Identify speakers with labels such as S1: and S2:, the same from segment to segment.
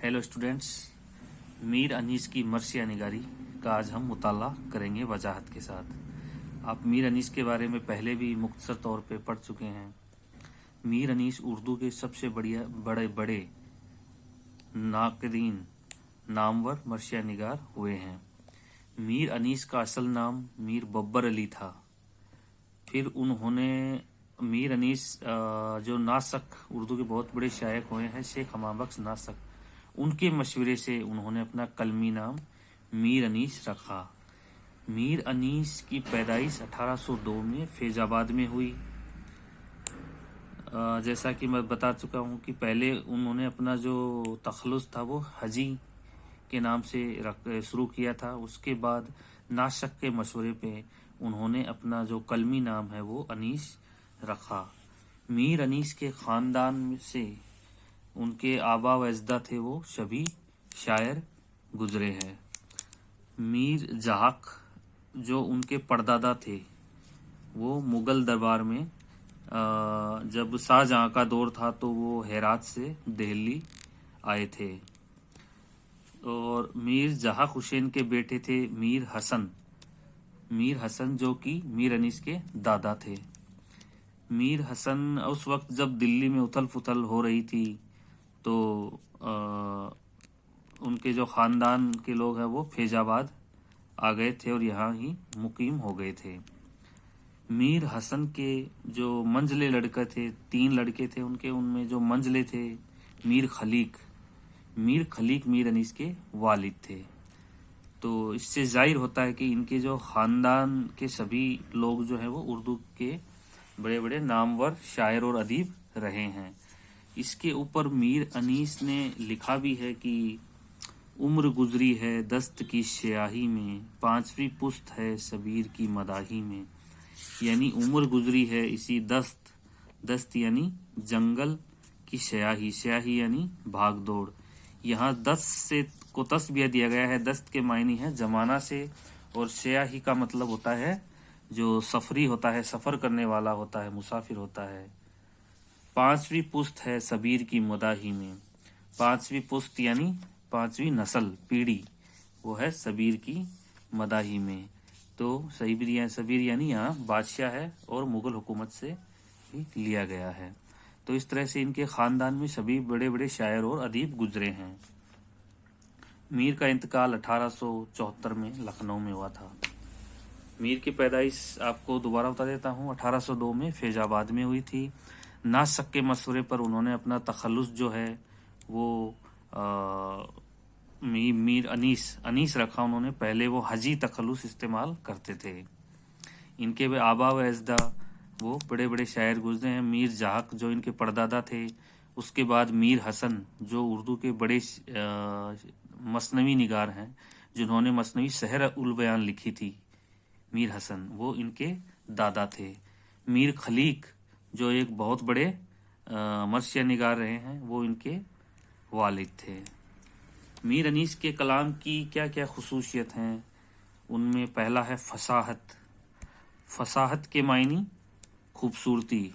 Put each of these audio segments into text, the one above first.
S1: Hello students, Mir Anees की मर्सिया निगारी का आज हम मुताला करेंगे वजाहत के साथ। आप मीर अनीस के बारे में पहले भी मुख्तसर तौर पे पढ़ चुके हैं। मीर अनीस उर्दू के सबसे बड़े बड़े नाकदीन नामवर मर्सिया निगार हुए हैं। मीर अनीस का असल नाम मीर बब्बर अली था। फिर उन्होंने मीर अनीस जो नासक उर्दू के बहुत बड़े शायक हुए हैं, शेख हमाबख्श नासक, उनके मशवरे से उन्होंने अपना कलमी नाम मीर अनीस रखा। मीर अनीस की पैदाइश 1802 में फैजाबाद में हुई। जैसा कि मैं बता चुका हूँ कि पहले उन्होंने अपना जो तखल्लुस था वो हजी के नाम से शुरू किया था। उसके बाद नासक के मशवरे पे उन्होंने अपना जो कलमी नाम है वो अनीस रखा। मीर अनीस के ख़ानदान से उनके आबा व अजदा थे वो सभी शायर गुजरे हैं। मीर जहाक जो उनके परदादा थे वो मुग़ल दरबार में जब शाहजहाँ का दौर था तो वो हेरात से दिल्ली आए थे। और मीर जहाक हुसैन के बेटे थे मीर हसन जो कि मीर अनीस के दादा थे। मीर हसन उस वक्त जब दिल्ली में उथल पुथल हो रही थी तो उनके जो ख़ानदान के लोग हैं वो फैजाबाद आ गए थे और यहाँ ही मुकीम हो गए थे। मीर हसन के जो मंझले लड़के थे, 3 लड़के थे उनके, उनमें जो मंझले थे मीर खलीक मीर अनीस के वालिद थे। तो इससे जाहिर होता है कि इनके जो ख़ानदान के सभी लोग जो हैं वो उर्दू के बड़े बड़े नामवर शायर और अदीब रहे हैं। इसके ऊपर मीर अनीस ने लिखा भी है कि उम्र गुजरी है दस्त की स्याही में, 5वीं पुस्त है सबीर की मदाही में। यानी उम्र गुजरी है इसी दस्त यानी जंगल की स्याही यानी भाग दौड़। यहाँ दस्त से को तस्बिया दिया गया है। दस्त के मायने है जमाना से, और स्याही का मतलब होता है जो सफरी होता है, सफ़र करने वाला होता है, मुसाफिर होता है। 5वीं पुस्त है सबीर की मदाही में। 5वीं पुस्त यानी 5वीं नस्ल पीढ़ी वो है सबीर की मदाही में। तो सबीर यानी यहाँ बादशाह है और मुग़ल हुकूमत से ही लिया गया है। तो इस तरह से इनके ख़ानदान में सभी बड़े बड़े शायर और अदीब गुजरे हैं। मीर का इंतकाल 1874 में लखनऊ में हुआ था। मीर की पैदाइश आपको दोबारा बता देता हूँ, 1802 में फैजाबाद में हुई थी। नासक के मशवरे पर उन्होंने अपना तखल्लुस जो है वो मीर अनीस रखा उन्होंने। पहले वो हजी तखल्लुस इस्तेमाल करते थे। इनके वे आबा व अजदा वो बड़े बड़े शायर गुजरे हैं। मीर जहाक जो इनके परदादा थे, उसके बाद मीर हसन जो उर्दू के बड़े मसनवी निगार हैं, जिन्होंने मसनवी सहर उल बयान लिखी थी, मीर हसन वो इनके दादा थे। मीर खलीक जो एक बहुत बड़े मर्सिया निगार रहे हैं वो इनके वालिद थे। मीर अनीस के कलाम की क्या क्या खुसूसियत हैं, उनमें पहला है फसाहत के मायनी खूबसूरती,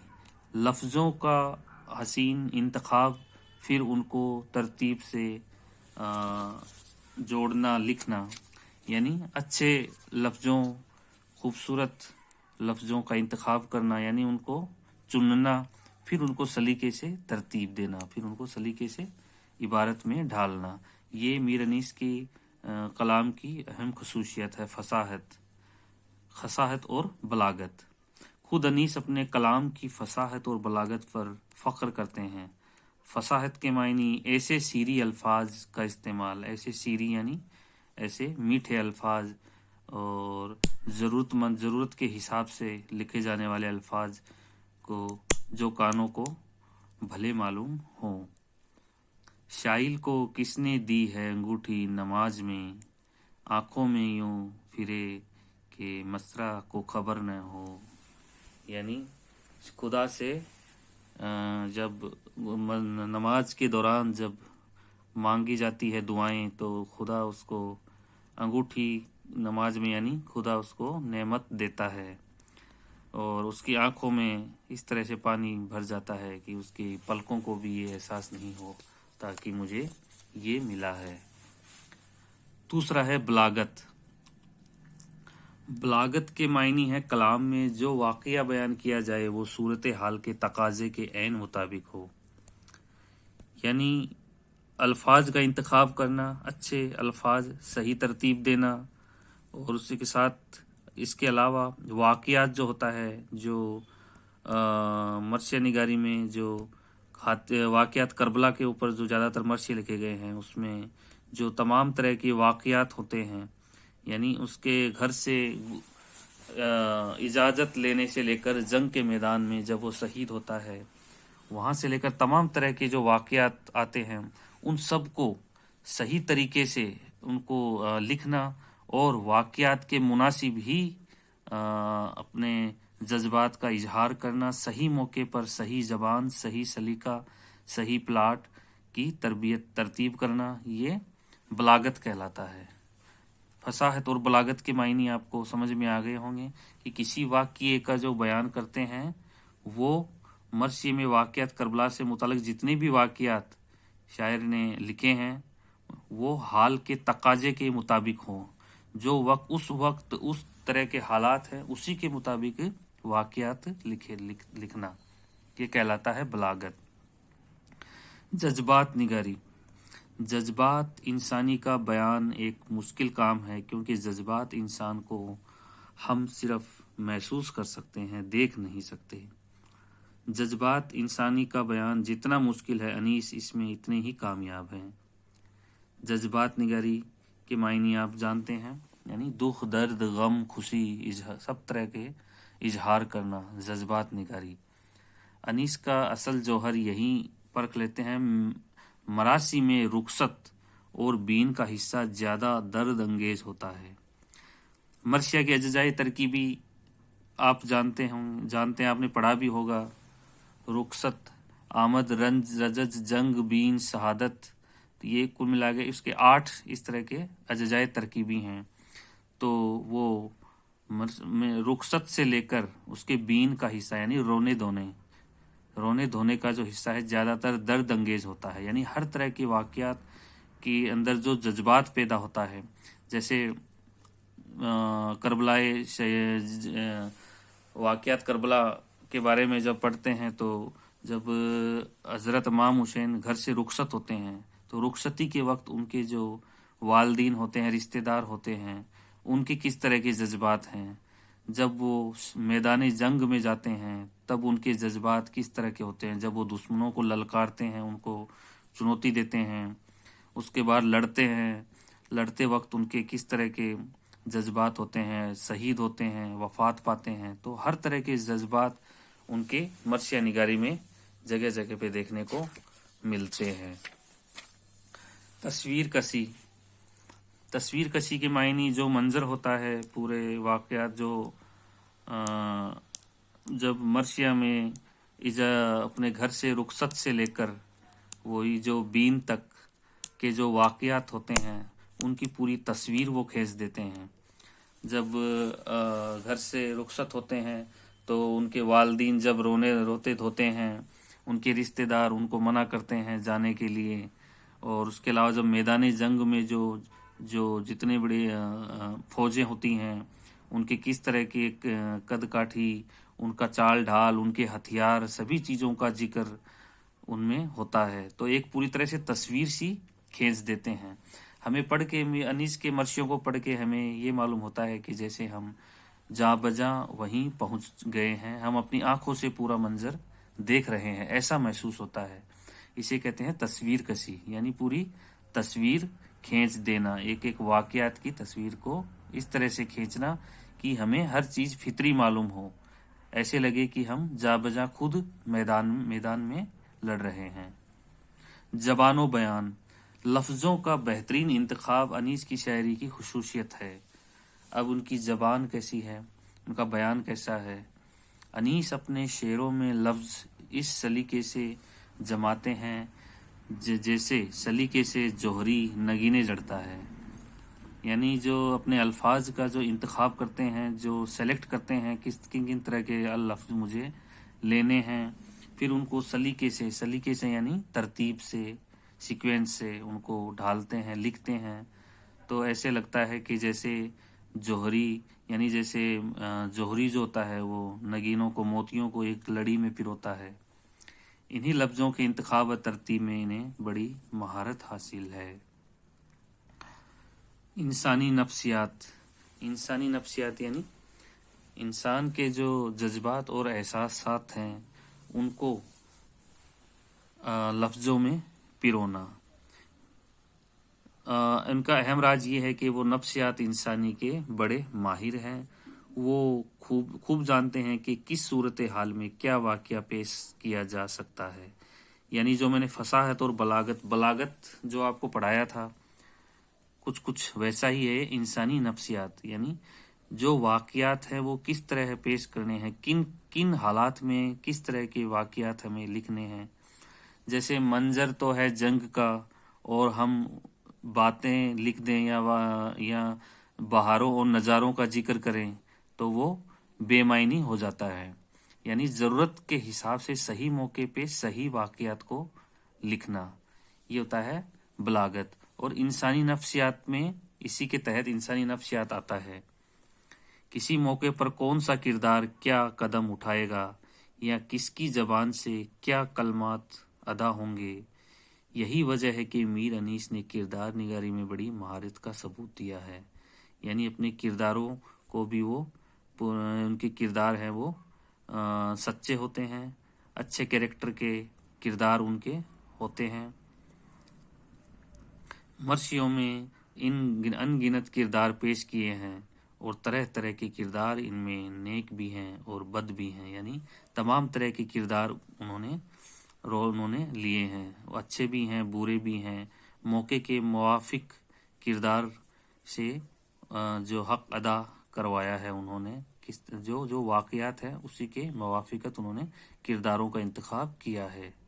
S1: लफ्ज़ों का हसीन इंतखाब, फिर उनको तरतीब से जोड़ना लिखना, यानी अच्छे लफ्ज़ों, खूबसूरत लफ्ज़ों का इंतखाब करना, यानी उनको चुनना, फिर उनको सलीके से तरतीब देना, फिर उनको सलीके से इबारत में ढालना। ये मीर अनीस की कलाम की अहम खसूसियत है, फसाहत और बलागत। खुद अनीस अपने कलाम की फसाहत और बलागत पर फ़ख्र करते हैं। फसाहत के मायनी ऐसे सीरी अल्फाज का इस्तेमाल, ऐसे सीरी यानी ऐसे मीठे अल्फाज और ज़रूरत के हिसाब से लिखे जाने वाले अल्फाज को जो कानों को भले मालूम हों। शाइल को किसने दी है अंगूठी नमाज में, आँखों में यूं फिरे कि मसरा को खबर न हो। यानी खुदा से जब नमाज के दौरान जब मांगी जाती है दुआएं तो खुदा उसको अंगूठी नमाज में, यानी खुदा उसको नेमत देता है और उसकी आंखों में इस तरह से पानी भर जाता है कि उसकी पलकों को भी ये एहसास नहीं हो ताकि मुझे یہ ملا ہے۔ دوسرا ہے بلاغت۔ بلاغت کے معنی ہے کلام میں جو واقعہ بیان کیا جائے وہ صورتحال کے تقاضے کے عین مطابق ہو، یعنی الفاظ کا انتخاب کرنا، اچھے الفاظ، صحیح ترتیب دینا، اور اسی کے ساتھ اس کے علاوہ واقعات جو ہوتا ہے، جو مرثیہ نگاری میں جو واقعات کربلا کے اوپر جو زیادہ تر مرثیے لکھے گئے ہیں، اس میں جو تمام طرح کے واقعات ہوتے ہیں، یعنی اس کے گھر سے اجازت لینے سے لے کر جنگ کے میدان میں جب وہ شہید ہوتا ہے، وہاں سے لے کر تمام طرح کے جو واقعات آتے ہیں، ان سب کو صحیح طریقے سے ان کو لکھنا اور واقعات کے مناسب ہی اپنے جذبات کا اظہار کرنا، صحیح موقع پر صحیح زبان، صحیح سلیقہ، صحیح پلاٹ کی ترتیب کرنا، یہ بلاغت کہلاتا ہے۔ فصاحت اور بلاغت کے معنی آپ کو سمجھ میں آ گئے ہوں گے کہ کسی واقعے کا جو بیان کرتے ہیں وہ مرثیے میں واقعات کربلا سے متعلق جتنے بھی واقعات شاعر نے لکھے ہیں وہ حال کے تقاضے کے مطابق ہوں، جو وقت اس طرح کے حالات ہیں اسی کے مطابق واقعات لکھنا، یہ کہلاتا ہے بلاغت۔ جذبات نگاری۔ جذبات انسانی کا بیان ایک مشکل کام ہے، کیونکہ جذبات انسان کو ہم صرف محسوس کر سکتے ہیں، دیکھ نہیں سکتے۔ جذبات انسانی کا بیان جتنا مشکل ہے، انیس اس میں اتنے ہی کامیاب ہیں۔ جذبات نگاری کے معنی آپ جانتے ہیں، یعنی دکھ، درد، غم، خوشی، سب طرح کے اظہار کرنا، جذبات نگاری۔ انیس کا اصل جوہر یہی پرکھ لیتے ہیں، مراسی میں رخصت اور بین کا حصہ زیادہ درد انگیز ہوتا ہے۔ مرثیہ کے اجزائے ترکیبی آپ جانتے ہیں، آپ نے پڑھا بھی ہوگا، رخصت، آمد، رنج، رجز، جنگ، بین، شہادت، یہ کل ملا کے اس کے 8 اس طرح کے اجزائے ترکیبی ہیں۔ تو وہ رخصت سے لے کر اس کے بین کا حصہ یعنی رونے دھونے کا جو حصہ ہے زیادہ تر درد انگیز ہوتا ہے، یعنی ہر طرح کے واقعات کے اندر جو جذبات پیدا ہوتا ہے، جیسے واقعات کربلا کے بارے میں جب پڑھتے ہیں تو جب حضرت امام حسین گھر سے رخصت ہوتے ہیں تو رخصتی کے وقت ان کے جو والدین ہوتے ہیں، رشتہ دار ہوتے ہیں، ان کے کس طرح کے جذبات ہیں، جب وہ میدان جنگ میں جاتے ہیں تب ان کے جذبات کس طرح کے ہوتے ہیں، جب وہ دشمنوں کو للکارتے ہیں، ان کو چنوتی دیتے ہیں، اس کے بعد لڑتے ہیں، لڑتے وقت ان کے کس طرح کے جذبات ہوتے ہیں، شہید ہوتے ہیں، وفات پاتے ہیں، تو ہر طرح کے جذبات ان کے مرثیہ نگاری میں جگہ جگہ پہ دیکھنے کو ملتے ہیں۔ تصویر کشی۔ تصویر کشی کے معنی جو منظر ہوتا ہے، پورے واقعات جو جب مرثیہ میں اپنے گھر سے رخصت سے لے کر وہی جو بین تک کے جو واقعات ہوتے ہیں ان کی پوری تصویر وہ کھینچ دیتے ہیں۔ جب گھر سے رخصت ہوتے ہیں تو ان کے والدین جب روتے دھوتے ہیں، ان کے رشتہ دار ان کو منع کرتے ہیں جانے کے لیے، اور اس کے علاوہ جب میدان جنگ میں جو جتنے بڑے فوجیں ہوتی ہیں ان کے کس طرح کے قد کاٹھی، ان کا چال ڈھال، ان کے ہتھیار، سبھی چیزوں کا ذکر ان میں ہوتا ہے، تو ایک پوری طرح سے تصویر سی کھینچ دیتے ہیں۔ ہمیں پڑھ کے انیس کے مرثیوں کو پڑھ کے ہمیں یہ معلوم ہوتا ہے کہ جیسے ہم جاں بجاں وہیں پہنچ گئے ہیں، ہم اپنی آنکھوں سے پورا منظر دیکھ رہے ہیں، ایسا محسوس ہوتا ہے۔ اسے کہتے ہیں تصویر کشی، یعنی پوری تصویر کھینچ دینا، ایک ایک واقعات کی تصویر کو اس طرح سے کھینچنا کہ ہمیں ہر چیز فطری معلوم ہو، ایسے لگے کہ ہم جاں بجاں خود میدان میں لڑ رہے ہیں۔ زبان و بیان۔ لفظوں کا بہترین انتخاب انیس کی شاعری کی خصوصیت ہے۔ اب ان کی زبان کیسی ہے، ان کا بیان کیسا ہے۔ انیس اپنے شعروں میں لفظ اس سلیقے سے جماتے ہیں جیسے سلیقے سے جوہری نگینے جڑتا ہے، یعنی جو اپنے الفاظ کا جو انتخاب کرتے ہیں، جو سلیکٹ کرتے ہیں کن طرح کے لفظ مجھے لینے ہیں، پھر ان کو سلیقے سے یعنی ترتیب سے सीक्वेंस से उनको ढालते हैं, लिखते हैं, तो ऐसे लगता है कि जैसे जोहरी, यानी जैसे जोहरी जो होता है वो नगीनों को, मोतियों को एक लड़ी में पिरोता है। इन्हीं लफ्ज़ों के इंतखाब व तरतीब में इन्हें बड़ी महारत हासिल है। इंसानी नफ्सियात यानी इंसान के जो जज्बात और एहसासात हैं उनको लफ्ज़ों में पिरोना। इनका अहम राज ये है कि वो नफ्सियात इंसानी के बड़े माहिर हैं। वो खूब जानते हैं कि किस सूरत हाल में क्या वाक़या पेश किया जा सकता है। यानी जो मैंने फसाहत और बलागत जो आपको पढ़ाया था, कुछ वैसा ही है इंसानी नफ्सियात। यानी जो वाक़यात हैं वो किस तरह पेश करने हैं, किन किन हालात में किस तरह के वाक़यात हमें लिखने हैं। जैसे मंजर तो है जंग का और हम बातें लिख दें या बहारों और नज़ारों का जिक्र करें तो वो बेमायनी हो जाता है। यानी ज़रूरत के हिसाब से सही मौके पे सही वाक़यात को लिखना, ये होता है बलागत। और इंसानी नफ्सियात में इसी के तहत इंसानी नफ्सियात आता है। किसी मौके पर कौन सा किरदार क्या कदम उठाएगा या किसकी ज़बान से क्या कलमात अदा होंगे। यही वजह है कि मीर अनीस ने किरदार निगारी में बड़ी महारत का सबूत दिया है। यानी अपने किरदारों को भी वो, उनके किरदार हैं वो सच्चे होते हैं, अच्छे कैरेक्टर के किरदार उनके होते हैं। मर्शियों में इन अनगिनत किरदार पेश किए हैं और तरह तरह के किरदार इनमें नेक भी हैं और बद भी हैं। यानी तमाम तरह के किरदार उन्होंने लिए हैं, वो अच्छे भी हैं, बुरे भी हैं। मौके के मुवाफिक किरदार से जो हक अदा करवाया है उन्होंने, जो वाक़यात है उसी के मुवाफिकत उन्होंने किरदारों का इंतखाब किया है।